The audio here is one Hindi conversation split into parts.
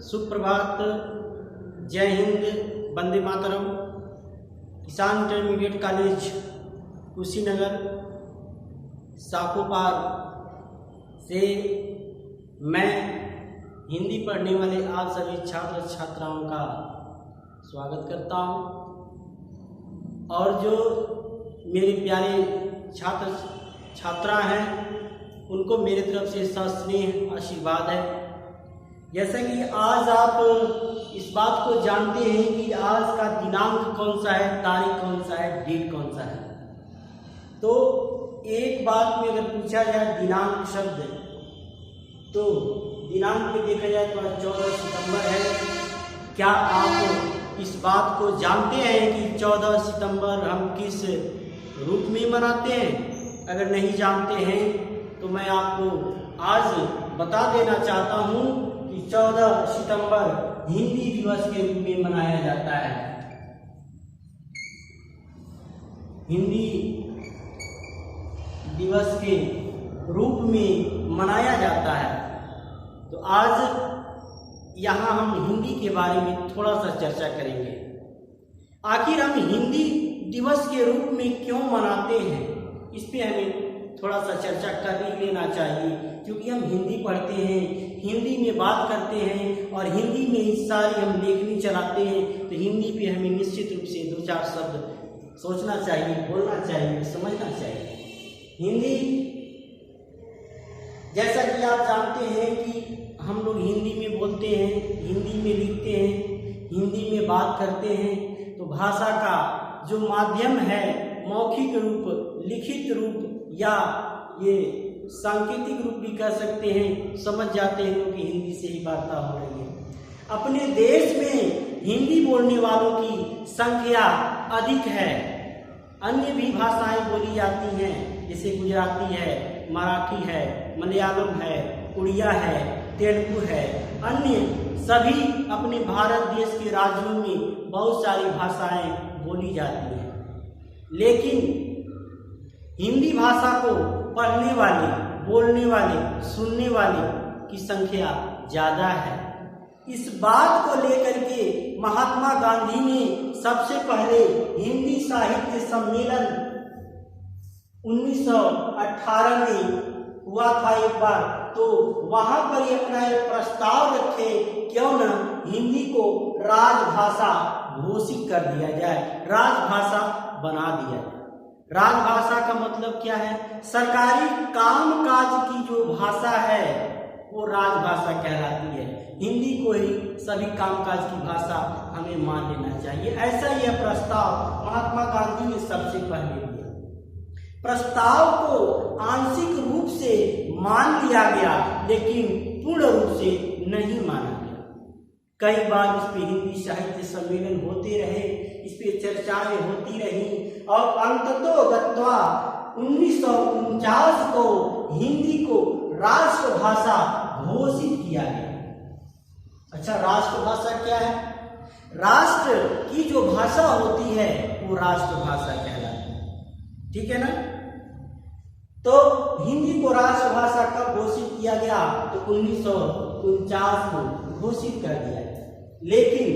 सुप्रभात, जय हिंद, वंदे मातरम। किसान इंटरमीडिएट कॉलेज कुशीनगर साकोपार से मैं हिंदी पढ़ने वाले आप सभी छात्र छात्राओं का स्वागत करता हूं। और जो मेरे प्यारे छात्र छात्रा हैं उनको मेरी तरफ से सस्नेह आशीर्वाद है। जैसा कि आज आप इस बात को जानते हैं कि आज का दिनांक कौन सा है, तारीख कौन सा है, डेट कौन सा है। तो एक बात में अगर पूछा जाए दिनांक शब्द, तो दिनांक में देखा जाए तो 14 सितंबर है। क्या आप इस बात को जानते हैं कि 14 सितंबर हम किस रूप में मनाते हैं? अगर नहीं जानते हैं तो मैं आपको आज बता देना चाहता हूं कि 14 सितंबर हिंदी दिवस के रूप में मनाया जाता है। हिंदी दिवस के रूप में मनाया जाता है। तो आज यहाँ हम हिंदी के बारे में थोड़ा सा चर्चा करेंगे। आखिर हम हिंदी दिवस के रूप में क्यों मनाते हैं, इस पे हमें थोड़ा सा चर्चा कर ही लेना चाहिए, क्योंकि हम हिंदी पढ़ते हैं, हिंदी में बात करते हैं और हिंदी में ही सारी हम लेखनी चलाते हैं। तो हिंदी पे हमें निश्चित रूप से 2-4 शब्द सोचना चाहिए, बोलना चाहिए, समझना चाहिए। हिंदी, जैसा कि आप जानते हैं कि हम लोग हिंदी में बोलते हैं, हिंदी में लिखते हैं, हिंदी में बात करते हैं। तो भाषा का जो माध्यम है, मौखिक रूप, लिखित रूप या ये सांकेतिक रूप भी कह सकते हैं, समझ जाते हैं लोग कि हिंदी से ही वार्ता हो रही है। अपने देश में हिंदी बोलने वालों की संख्या अधिक है। अन्य भी भाषाएं बोली जाती हैं, जैसे गुजराती है, मराठी है, मलयालम है, उड़िया है, तेलुगु है। अन्य सभी अपने भारत देश के राज्यों में बहुत सारी भाषाएं बोली जाती हैं। लेकिन हिंदी भाषा को पढ़ने वाले, बोलने वाले, सुनने वाले की संख्या ज़्यादा है। इस बात को लेकर के महात्मा गांधी ने सबसे पहले हिंदी साहित्य सम्मेलन 1918 में हुआ था एक बार। तो वहां पर ही अपना एक प्रस्ताव रखे, क्यों न हिंदी को राजभाषा घोषित कर दिया जाए, राजभाषा बना दिया जाए। राजभाषा का मतलब क्या है? सरकारी कामकाज की जो भाषा है वो राजभाषा कहलाती है। हिंदी को ही सभी कामकाज की भाषा हमें मान लेना चाहिए। ऐसा यह प्रस्ताव महात्मा गांधी ने सबसे पहले दिया। प्रस्ताव को आंशिक रूप से मान लिया गया, लेकिन पूर्ण रूप से नहीं माना गया। कई बार इस पे हिंदी साहित्य सम्मेलन होते रहे, इस पे चर्चाएं होती रही और अंततोगत्वा 1949 को हिंदी को राष्ट्रभाषा घोषित किया गया। अच्छा, राष्ट्रभाषा क्या है? राष्ट्र की जो भाषा होती है वो राष्ट्रभाषा कहलाती है, ठीक है ना? तो हिंदी को राष्ट्रभाषा कब घोषित किया गया? तो 1949 को घोषित कर दिया। लेकिन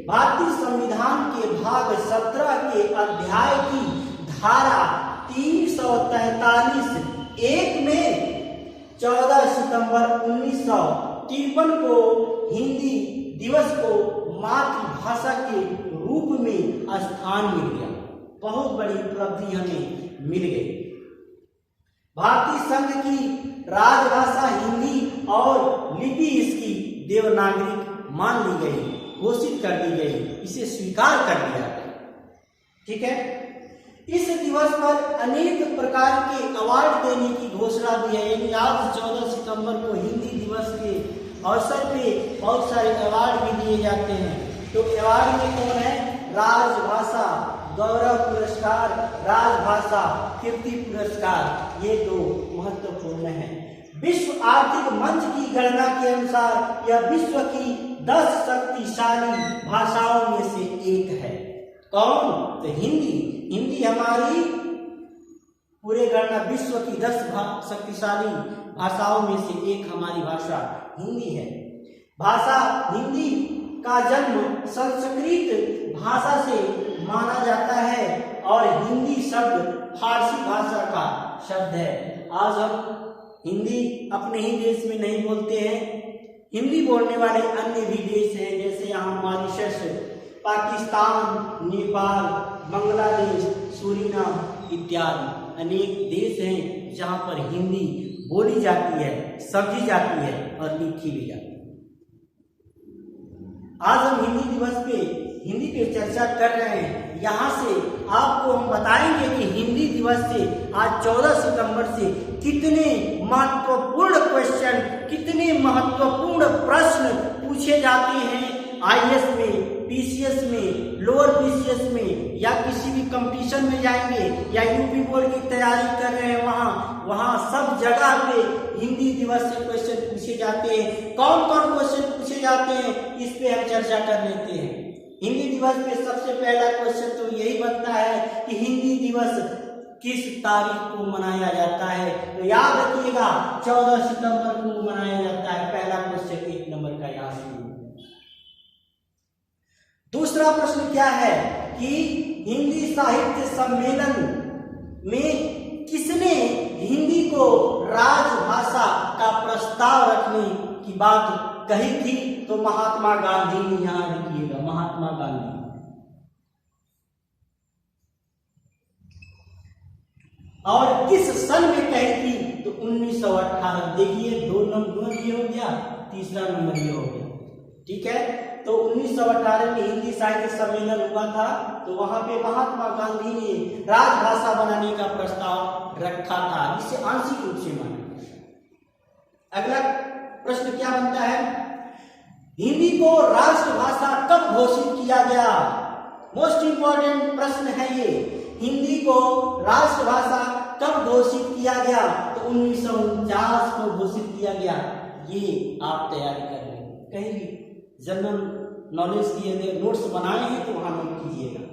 भारतीय संविधान के भाग 17 के अध्याय की धारा 343(1) में 14 सितंबर 1953 को हिंदी दिवस को मातृभाषा के रूप में स्थान मिल गया। बहुत बड़ी उपलब्धि हमें मिल गई। भारतीय संघ की राजभाषा हिंदी और लिपि इसकी देवनागरी मान ली गई, घोषित कर दी गई, इसे स्वीकार कर लिया गया, ठीक है। इस दिवस पर अनेक प्रकार के अवार्ड देने की घोषणा दी है। यानी आज 14 सितंबर को हिंदी दिवस के अवसर पे बहुत सारे अवार्ड भी दिए जाते हैं। तो अवार्ड में कौन है? राजभाषा गौरव पुरस्कार, राजभाषा कीर्ति पुरस्कार, ये 2 महत्वपूर्ण हैं। विश्व आर्थिक मंच की गणना के अनुसार यह विश्व की 10 शक्तिशाली भाषाओं में से एक है। कौन? तो हिंदी। हिंदी हमारी पूरे गणना विश्व की 10 शक्तिशाली भाषाओं में से एक हमारी भाषा हिंदी है। भाषा हिंदी का जन्म संस्कृत भाषा से माना जाता है और हिंदी शब्द फारसी भाषा का शब्द है। आज हम हिंदी अपने ही देश में नहीं बोलते हैं, हिंदी बोलने वाले अन्य भी देश हैं, जैसे यहाँ मॉरिशस, पाकिस्तान, नेपाल, बांग्लादेश, सूरीनाम इत्यादि अनेक देश हैं जहाँ पर हिंदी बोली जाती है, समझी जाती है और लिखी भी जाती है। आज हम हिंदी दिवस पे हिंदी पे चर्चा कर रहे हैं। यहाँ से आपको हम बताएंगे कि हिंदी दिवस से आज 14 सितंबर से कितने महत्वपूर्ण क्वेश्चन, कितने महत्वपूर्ण प्रश्न पूछे जाते हैं आईएएस में, पीसीएस में, लोअर पीसीएस में, या किसी भी कंपटीशन में जाएंगे या यूपी बोर्ड की तैयारी कर रहे हैं वहाँ सब जगह पे हिंदी दिवस से क्वेश्चन पूछे जाते हैं। कौन कौन क्वेश्चन पूछे जाते हैं इस पे हम चर्चा कर लेते हैं। हिंदी दिवस पे सबसे पहला क्वेश्चन तो यही बनता है कि हिंदी दिवस किस तारीख को मनाया जाता है। तो याद रखिएगा 14 सितंबर को मनाया जाता है। पहला क्वेश्चन 1 नंबर का यहाँ से। दूसरा प्रश्न क्या है कि हिंदी साहित्य सम्मेलन में किसने हिंदी को राजभाषा का प्रस्ताव रखने की बात कही थी। तो महात्मा गांधी ने, यहाँ लिखिएगा महात्मा गांधी। और किस सन में कही थी। तो 1918। देखिए 2 नंबर ये हो गया, तीसरा नंबर ये हो गया, ठीक है। तो 1918 में हिंदी साहित्य सम्मेलन हुआ था, तो वहां पे महात्मा गांधी ने राजभाषा बनाने का प्रस्ताव रखा था, जिसे आंशिक रूप से माना। अगला प्रश्न क्या बनता है, हिंदी को राष्ट्रभाषा कब घोषित किया गया। मोस्ट इंपॉर्टेंट प्रश्न है ये, हिंदी को राष्ट्रभाषा कब घोषित किया गया। तो 1949 को घोषित किया गया। ये आप तैयारी कर लें, कहीं भी जनरल नॉलेज दिए गए नोट्स बनाए हैं तो वहां नोट कीजिएगा।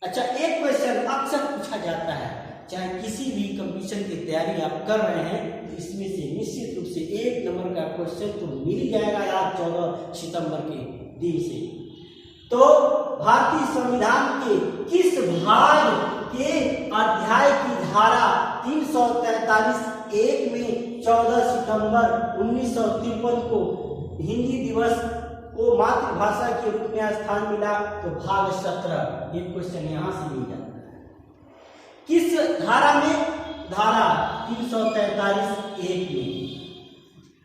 अच्छा, एक क्वेश्चन अक्सर पूछा जाता है, चाहे किसी भी कंपटीशन की तैयारी आप कर रहे हैं तो इसमें से निश्चित रूप से 1 नंबर का क्वेश्चन तो मिल जाएगा यार 14 सितंबर के दिन से। तो भारतीय संविधान के किस भाग के अध्याय की धारा 343(1) में 14 सितंबर 1953 को हिंदी दिवस को मातृभाषा के रूप में स्थान मिला। तो भाग 17। ये क्वेश्चन यहां से मिल जाता है। किस धारा में, धारा 343(1) में।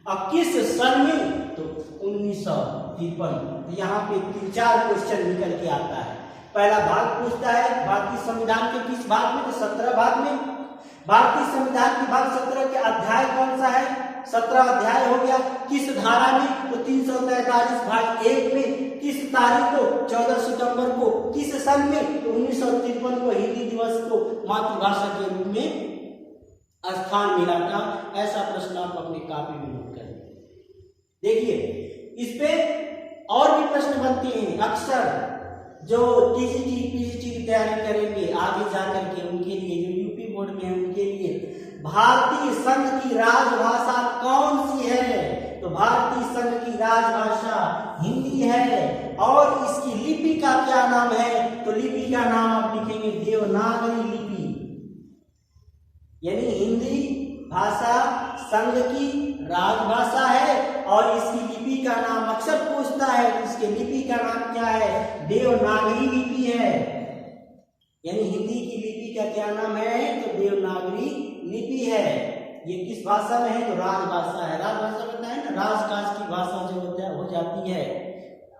अब किस सन में, तो 1953। यहाँ पे 3-4 क्वेश्चन निकल के आता है। पहला भाग पूछता है भारतीय संविधान के किस भाग में, तो 17 भाग में। भारतीय संविधान के भाग 17 के अध्याय कौन सा है, 17 अध्याय हो गया। किस धारा में, तो 343 भाग 1 में। किस तारीख को, 14 सितंबर को। किस सन में, तो 1953 को हिंदी दिवस को मातृभाषा के रूप में स्थान मिला था। ऐसा प्रश्न आप अपनी कॉपी में नोट करें। देखिए इस पे और भी प्रश्न बनते हैं अक्सर, जो टीजीटी पीजीटी की तैयारी करेंगे आगे जाकर के, उनके लिए, जो यूपी बोर्ड में है उनके लिए। भारतीय संघ की राजभाषा कौन सी है। तो भारतीय संघ की राजभाषा हिंदी है। और इसकी लिपि का क्या नाम है, तो लिपि का नाम आप लिखेंगे देवनागरी लिपि। यानी हिंदी भाषा संघ की राजभाषा है और इसकी लिपि का नाम अक्सर पूछता है, इसके लिपि का नाम क्या है, देवनागरी लिपि है। यानी हिंदी की लिपि का क्या नाम है, तो देवनागरी लिपि है। ये किस भाषा में है, तो राजभाषा है। राजभाषा पता है ना, राजकाज की भाषा जो हो जाती है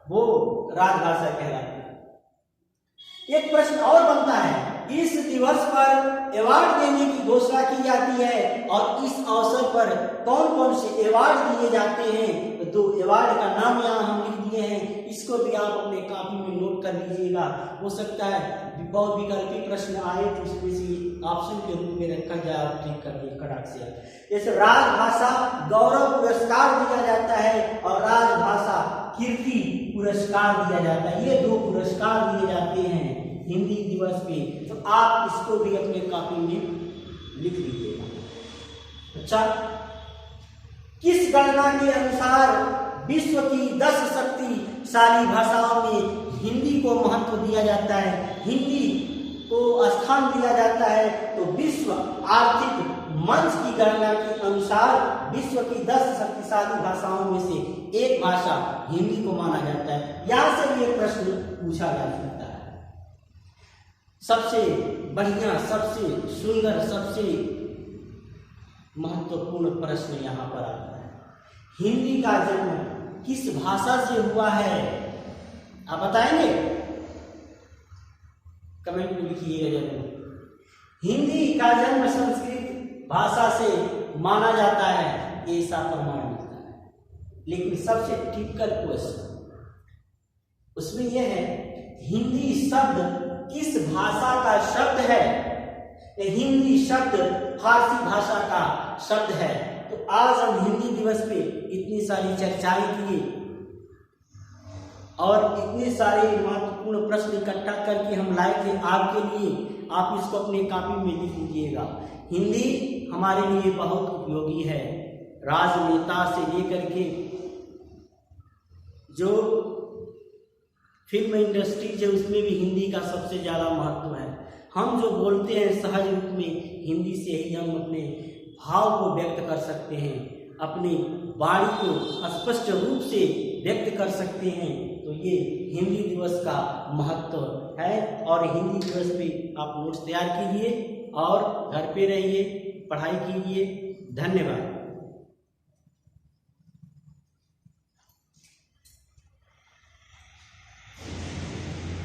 वो राजभाषा कहलाती है। एक प्रश्न और बनता है, इस दिवस पर अवार्ड देने की घोषणा की जाती है और इस अवसर पर कौन कौन से अवार्ड दिए जाते हैं। तो अवार्ड का नाम यहाँ हम लिख दिए हैं, इसको भी आप अपने कॉपी में नोट कर लीजिएगा। हो सकता है बहुत विकल्पी प्रश्न आए तो उसमें से ऑप्शन के रूप में रखा जाए, आप ठीक कर दिए कड़ाक से। जैसे राजभाषा गौरव पुरस्कार दिया जाता है और राजभाषा कीर्ति पुरस्कार दिया जाता है। ये 2 पुरस्कार दिए जाते हैं हिंदी दिवस पे। तो आप इसको भी अपने कॉपी में लिख लीजिएगा। अच्छा, किस गणना के अनुसार विश्व की 10 शक्तिशाली भाषाओं में हिंदी को महत्व दिया जाता है, हिंदी को स्थान दिया जाता है, तो विश्व आर्थिक मंच की गणना के अनुसार विश्व की 10 शक्तिशाली भाषाओं में से एक भाषा हिंदी को माना जाता है। यहाँ से भी एक प्रश्न पूछा जा सकता है। सबसे बढ़िया, सबसे सुंदर, सबसे महत्वपूर्ण प्रश्न यहाँ पर आता है, हिंदी का जन्म किस भाषा से हुआ है? आप बताएंगे? कमेंट में लिखिएगा जरूर। हिंदी का जन्म संस्कृत भाषा से माना जाता है, ये ऐसा प्रमाण मिलता है। लेकिन सबसे टिपिकल क्वेश्चन उसमें यह है, हिंदी शब्द किस भाषा का शब्द है? हिंदी शब्द फारसी भाषा का शब्द है। तो आज हम हिंदी दिवस पे इतनी सारी चर्चाएं किए और इतने सारे महत्वपूर्ण प्रश्न इकट्ठा करके हम लाए थे आपके लिए। आप इसको अपने कॉपी में लिख लीजिएगा। हिंदी हमारे लिए बहुत उपयोगी है। राजनेता से लेकर के जो फिल्म इंडस्ट्रीज है उसमें भी हिंदी का सबसे ज़्यादा महत्व है। हम जो बोलते हैं सहज रूप में, हिंदी से ही हम अपने भाव को व्यक्त कर सकते हैं, अपनी वाणी को स्पष्ट रूप से व्यक्त कर सकते हैं। तो ये हिंदी दिवस का महत्व है। और हिंदी दिवस पे आप नोट्स तैयार कीजिए और घर पे रहिए, पढ़ाई कीजिए। धन्यवाद।